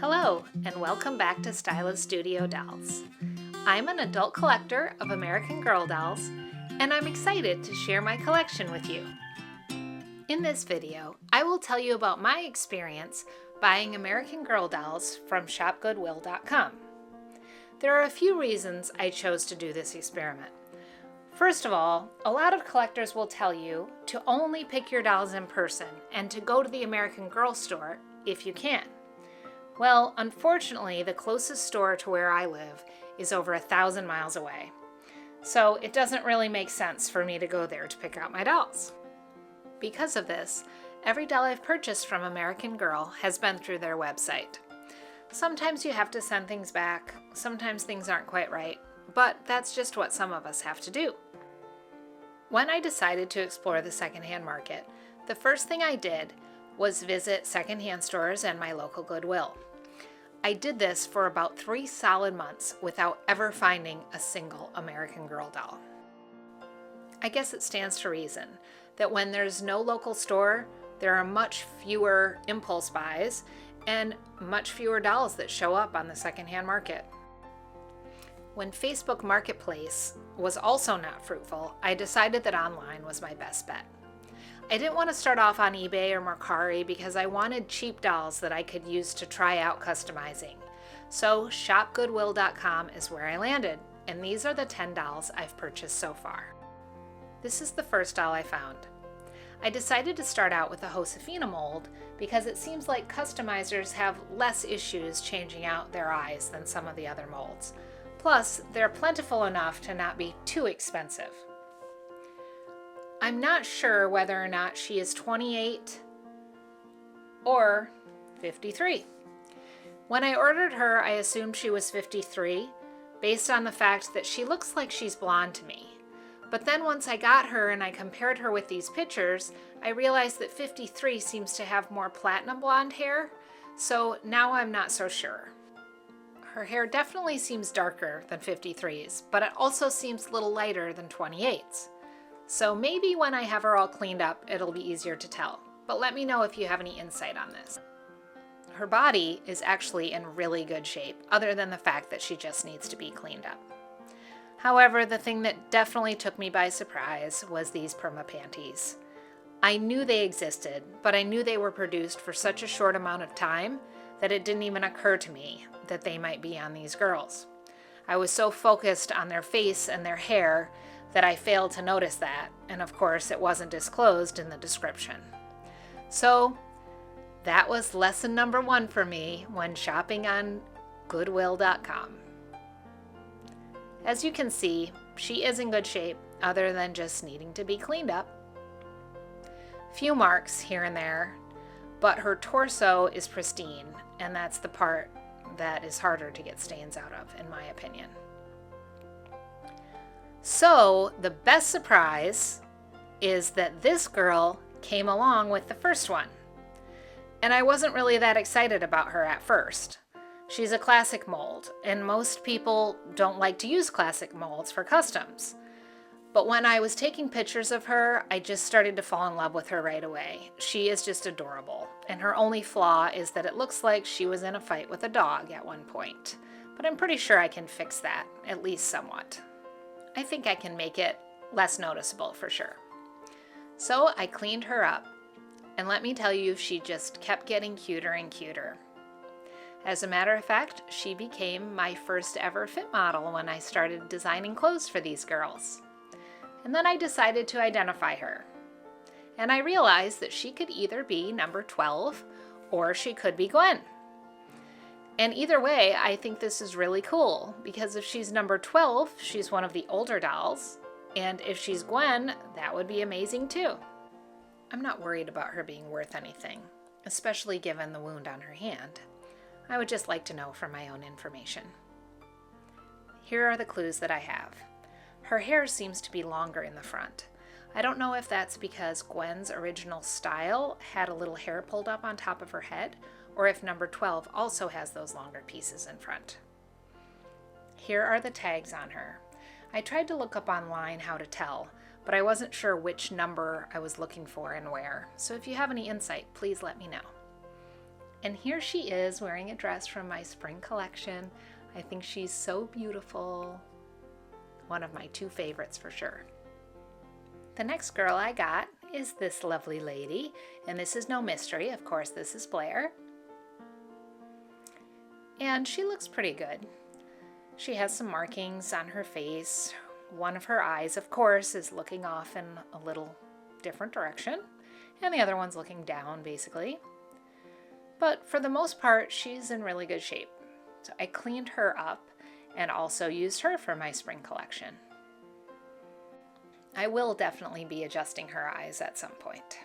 Hello, and welcome back to Styla Studio Dolls. I'm an adult collector of American Girl dolls, and I'm excited to share my collection with you. In this video, I will tell you about my experience buying American Girl dolls from shopgoodwill.com. There are a few reasons I chose to do this experiment. First of all, a lot of collectors will tell you to only pick your dolls in person and to go to the American Girl store if you can. Well, unfortunately, the closest store to where I live is over 1,000 miles away. So it doesn't really make sense for me to go there to pick out my dolls. Because of this, every doll I've purchased from American Girl has been through their website. Sometimes you have to send things back, sometimes things aren't quite right, but that's just what some of us have to do. When I decided to explore the secondhand market, the first thing I did was visit secondhand stores and my local Goodwill. I did this for about 3 solid months without ever finding a single American Girl doll. I guess it stands to reason that when there's no local store, there are much fewer impulse buys and much fewer dolls that show up on the secondhand market. When Facebook Marketplace was also not fruitful, I decided that online was my best bet. I didn't want to start off on eBay or Mercari because I wanted cheap dolls that I could use to try out customizing. So shopgoodwill.com is where I landed, and these are the 10 dolls I've purchased so far. This is the first doll I found. I decided to start out with a Josefina mold because it seems like customizers have less issues changing out their eyes than some of the other molds. Plus, they're plentiful enough to not be too expensive. I'm not sure whether or not she is 28 or 53. When I ordered her, I assumed she was 53 based on the fact that she looks like she's blonde to me. But then once I got her and I compared her with these pictures, I realized that 53 seems to have more platinum blonde hair, so now I'm not so sure. Her hair definitely seems darker than 53's, but it also seems a little lighter than 28's. So maybe when I have her all cleaned up, it'll be easier to tell. But let me know if you have any insight on this. Her body is actually in really good shape, other than the fact that she just needs to be cleaned up. However, the thing that definitely took me by surprise was these perma panties. I knew they existed, but I knew they were produced for such a short amount of time that it didn't even occur to me that they might be on these girls. I was so focused on their face and their hair that I failed to notice that, and of course it wasn't disclosed in the description. So that was lesson number 1 for me when shopping on Goodwill.com. As you can see, she is in good shape other than just needing to be cleaned up. Few marks here and there, but her torso is pristine, and that's the part that is harder to get stains out of, in my opinion. So the best surprise is that this girl came along with the first one. And I wasn't really that excited about her at first. She's a classic mold, and most people don't like to use classic molds for customs. But when I was taking pictures of her, I just started to fall in love with her right away. She is just adorable, and her only flaw is that it looks like she was in a fight with a dog at one point. But I'm pretty sure I can fix that, at least somewhat. I think I can make it less noticeable for sure. So I cleaned her up, and let me tell you, she just kept getting cuter and cuter. As a matter of fact, she became my first ever fit model when I started designing clothes for these girls. And then I decided to identify her. And I realized that she could either be number 12 or she could be Gwen. And either way, I think this is really cool because if she's number 12, she's one of the older dolls. And if she's Gwen, that would be amazing too. I'm not worried about her being worth anything, especially given the wound on her hand. I would just like to know for my own information. Here are the clues that I have. Her hair seems to be longer in the front. I don't know if that's because Gwen's original style had a little hair pulled up on top of her head, or if number 12 also has those longer pieces in front. Here are the tags on her. I tried to look up online how to tell, but I wasn't sure which number I was looking for and where, so if you have any insight, please let me know. And here she is wearing a dress from my spring collection. I think she's so beautiful. One of my 2 favorites for sure. The next girl I got is this lovely lady, and this is no mystery. Of course, this is Blair. And she looks pretty good. She has some markings on her face. One of her eyes, of course, is looking off in a little different direction, and the other one's looking down, basically. But for the most part, she's in really good shape. So I cleaned her up and also used her for my spring collection. I will definitely be adjusting her eyes at some point.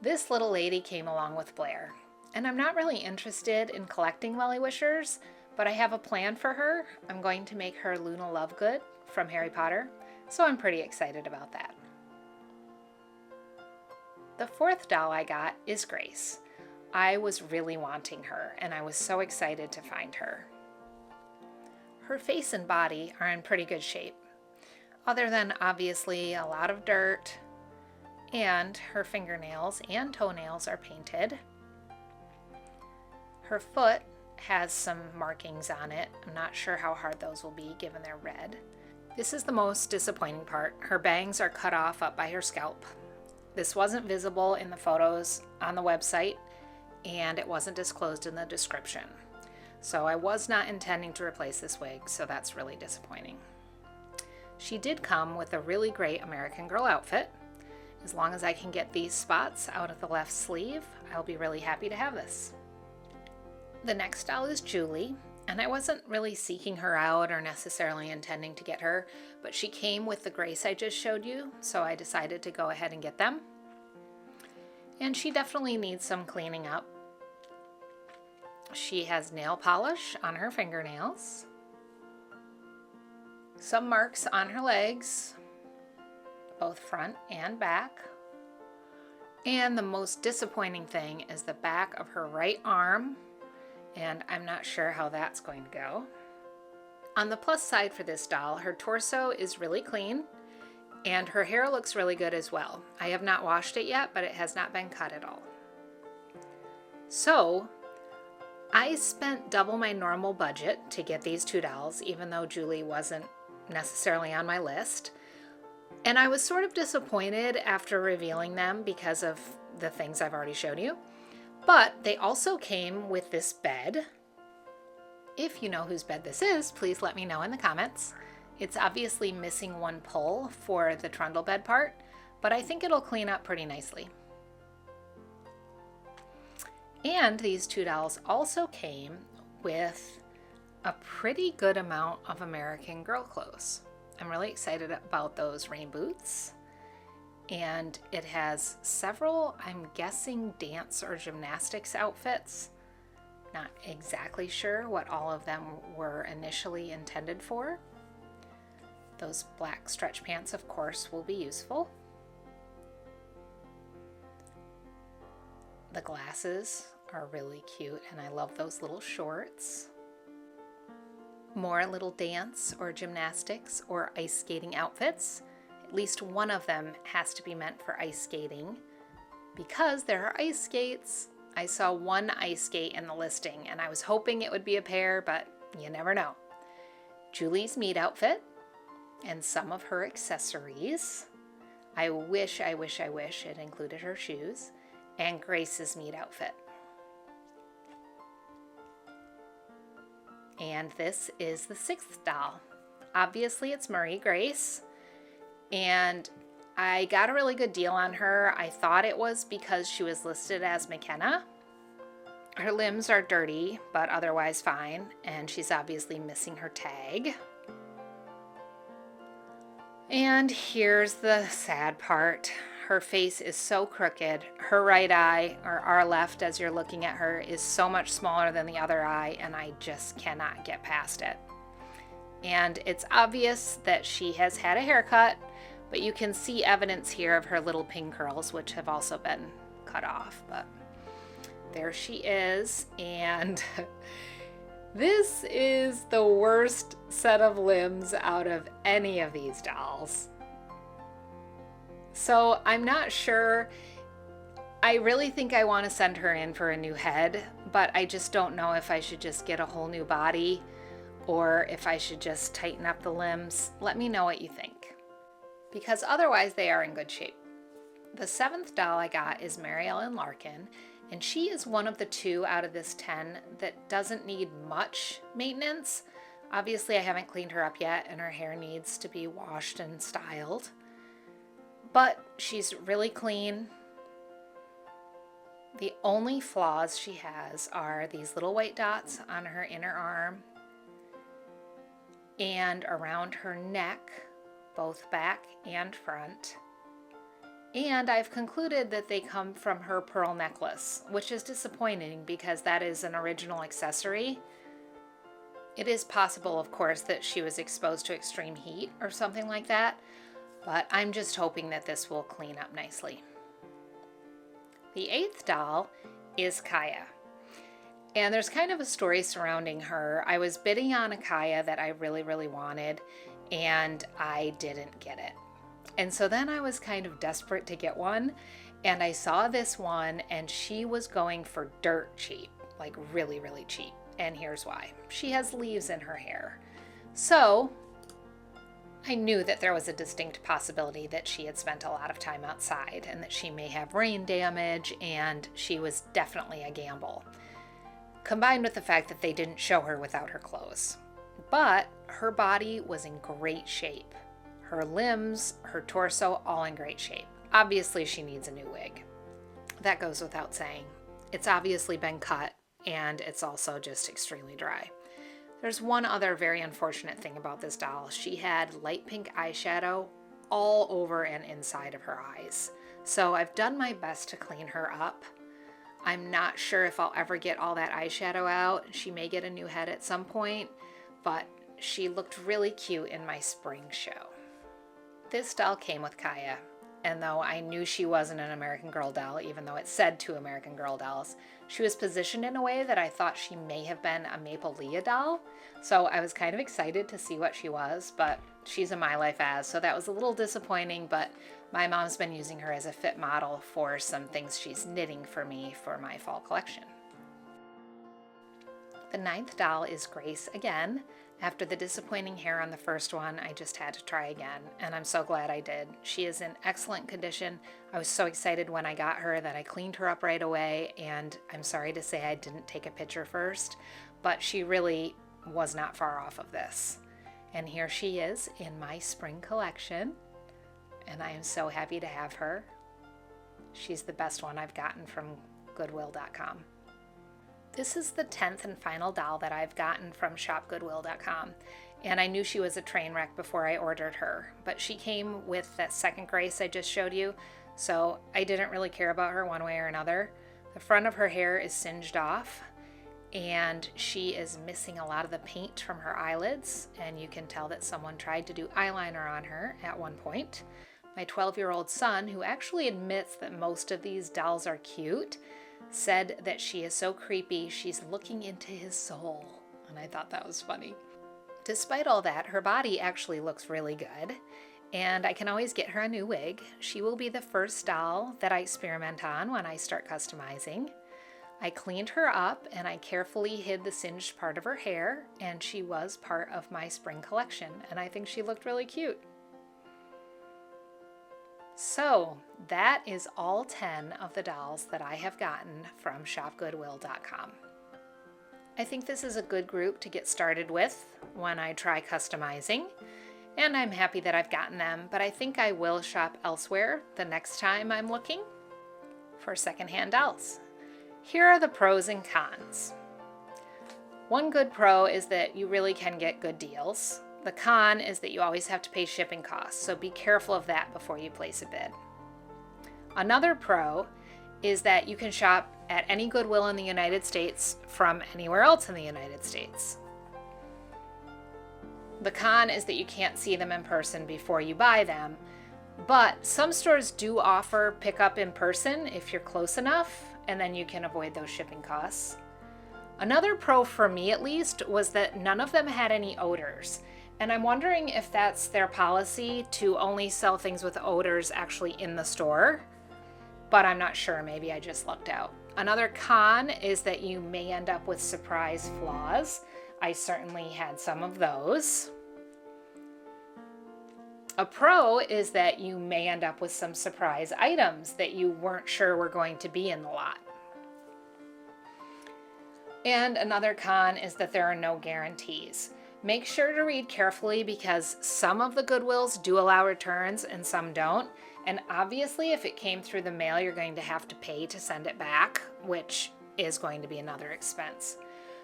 This little lady came along with Blair, and I'm not really interested in collecting Well-E-Wishers, but I have a plan for her. I'm going to make her Luna Lovegood from Harry Potter, so I'm pretty excited about that. The 4th doll I got is Grace. I was really wanting her, and I was so excited to find her. Her face and body are in pretty good shape, other than obviously a lot of dirt, and her fingernails and toenails are painted. Her foot has some markings on it. I'm not sure how hard those will be given they're red. This is the most disappointing part. Her bangs are cut off up by her scalp. This wasn't visible in the photos on the website, and it wasn't disclosed in the description. So I was not intending to replace this wig, so that's really disappointing. She did come with a really great American Girl outfit. As long as I can get these spots out of the left sleeve, I'll be really happy to have this. The next doll is Julie, and I wasn't really seeking her out or necessarily intending to get her, but she came with the Grace I just showed you, so I decided to go ahead and get them. And she definitely needs some cleaning up. She has nail polish on her fingernails, some marks on her legs, both front and back. And the most disappointing thing is the back of her right arm, and I'm not sure how that's going to go. On the plus side for this doll, her torso is really clean, and her hair looks really good as well. I have not washed it yet, but it has not been cut at all. So, I spent double my normal budget to get these 2 dolls, even though Julie wasn't necessarily on my list. And I was sort of disappointed after revealing them because of the things I've already showed you. But they also came with this bed. If you know whose bed this is, please let me know in the comments. It's obviously missing one pull for the trundle bed part, but I think it'll clean up pretty nicely. And these 2 dolls also came with a pretty good amount of American Girl clothes. I'm really excited about those rain boots. And it has several, I'm guessing, dance or gymnastics outfits. Not exactly sure what all of them were initially intended for. Those black stretch pants, of course, will be useful. The glasses are really cute, and I love those little shorts. More little dance or gymnastics or ice skating outfits. At least one of them has to be meant for ice skating because there are ice skates. I saw one ice skate in the listing, and I was hoping it would be a pair, but you never know. Julie's meet outfit and some of her accessories. I wish it included her shoes, and Grace's meet outfit. And this is the 6th doll. Obviously it's Marie Grace, and I got a really good deal on her. I thought it was because she was listed as McKenna. Her limbs are dirty, but otherwise fine, and she's obviously missing her tag. And here's the sad part. Her face is so crooked. Her right eye, or our left as you're looking at her, is so much smaller than the other eye, and I just cannot get past it. And it's obvious that she has had a haircut, but you can see evidence here of her little pin curls, which have also been cut off. But there she is, and this is the worst set of limbs out of any of these dolls. So I'm not sure I really think I want to send her in for a new head, but I just don't know if I should just get a whole new body or if I should just tighten up the limbs. Let me know what you think, because otherwise they are in good shape. The 7th doll I got is Mary Ellen Larkin, and she is one of the 2 out of this 10 that doesn't need much maintenance. Obviously I haven't cleaned her up yet and her hair needs to be washed and styled, but she's really clean. The only flaws she has are these little white dots on her inner arm and around her neck, both back and front. And I've concluded that they come from her pearl necklace, which is disappointing because that is an original accessory. It is possible, of course, that she was exposed to extreme heat or something like that, but I'm just hoping that this will clean up nicely. The 8th doll is Kaya, and there's kind of a story surrounding her. I was bidding on a Kaya that I really, really wanted, and I didn't get it. And so then I was kind of desperate to get one, and I saw this one, and she was going for dirt cheap, like really, really cheap. And here's why. She has leaves in her hair. So I knew that there was a distinct possibility that she had spent a lot of time outside and that she may have rain damage, and she was definitely a gamble, combined with the fact that they didn't show her without her clothes. But her body was in great shape. Her limbs, her torso, all in great shape. Obviously, she needs a new wig. That goes without saying. It's obviously been cut, and it's also just extremely dry. There's one other very unfortunate thing about this doll. She had light pink eyeshadow all over and inside of her eyes. So I've done my best to clean her up. I'm not sure if I'll ever get all that eyeshadow out. She may get a new head at some point, but she looked really cute in my spring show. This doll came with Kaya, and though I knew she wasn't an American Girl doll, even though it said 2 American Girl dolls, she was positioned in a way that I thought she may have been a Maple Leah doll. So I was kind of excited to see what she was, but she's a My Life As, so that was a little disappointing, but my mom's been using her as a fit model for some things she's knitting for me for my fall collection. The 9th doll is Grace again. After the disappointing hair on the first one, I just had to try again, and I'm so glad I did. She is in excellent condition. I was so excited when I got her that I cleaned her up right away, and I'm sorry to say I didn't take a picture first, but she really was not far off of this. And here she is in my spring collection, and I am so happy to have her. She's the best one I've gotten from Goodwill.com. This is the 10th and final doll that I've gotten from shopgoodwill.com, and I knew she was a train wreck before I ordered her, but she came with that second Grace I just showed you, so I didn't really care about her one way or another. The front of her hair is singed off, and she is missing a lot of the paint from her eyelids, and you can tell that someone tried to do eyeliner on her at one point. My 12-year-old son, who actually admits that most of these dolls are cute, said that she is so creepy, she's looking into his soul, and I thought that was funny. Despite all that, her body actually looks really good, and I can always get her a new wig. She will be the first doll that I experiment on when I start customizing. I cleaned her up and I carefully hid the singed part of her hair, and she was part of my spring collection, and I think she looked really cute. So that is all 10 of the dolls that I have gotten from shopgoodwill.com. I think this is a good group to get started with when I try customizing, and I'm happy that I've gotten them, but I think I will shop elsewhere the next time I'm looking for secondhand dolls. Here are the pros and cons. One good pro is that you really can get good deals. The con is that you always have to pay shipping costs, so be careful of that before you place a bid. Another pro is that you can shop at any Goodwill in the United States from anywhere else in the United States. The con is that you can't see them in person before you buy them, but some stores do offer pickup in person if you're close enough, and then you can avoid those shipping costs. Another pro, for me at least, was that none of them had any odors. And I'm wondering if that's their policy to only sell things with odors actually in the store. but I'm not sure, maybe I just lucked out. Another con is that you may end up with surprise flaws. I certainly had some of those. A pro is that you may end up with some surprise items that you weren't sure were going to be in the lot. And another con is that there are no guarantees. Make sure to read carefully because some of the Goodwills do allow returns and some don't. And obviously, if it came through the mail, you're going to have to pay to send it back, which is going to be another expense.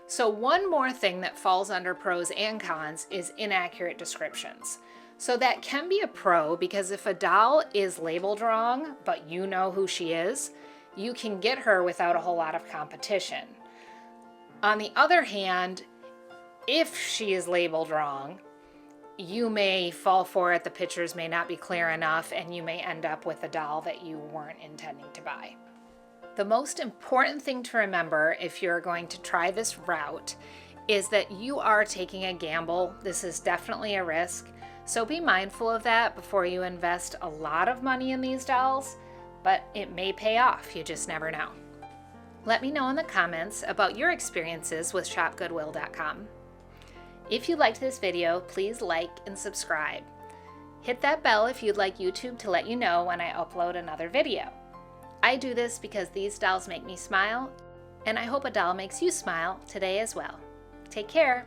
So one more thing that falls under pros and cons is inaccurate descriptions. So that can be a pro because if a doll is labeled wrong, but you know who she is, you can get her without a whole lot of competition. On the other hand, if she is labeled wrong, you may fall for it, the pictures may not be clear enough, and you may end up with a doll that you weren't intending to buy. The most important thing to remember if you're going to try this route is that you are taking a gamble. This is definitely a risk, so be mindful of that before you invest a lot of money in these dolls, but it may pay off, you just never know. Let me know in the comments about your experiences with ShopGoodwill.com. If you liked this video, please like and subscribe. Hit that bell if you'd like YouTube to let you know when I upload another video. I do this because these dolls make me smile, and I hope a doll makes you smile today as well. Take care.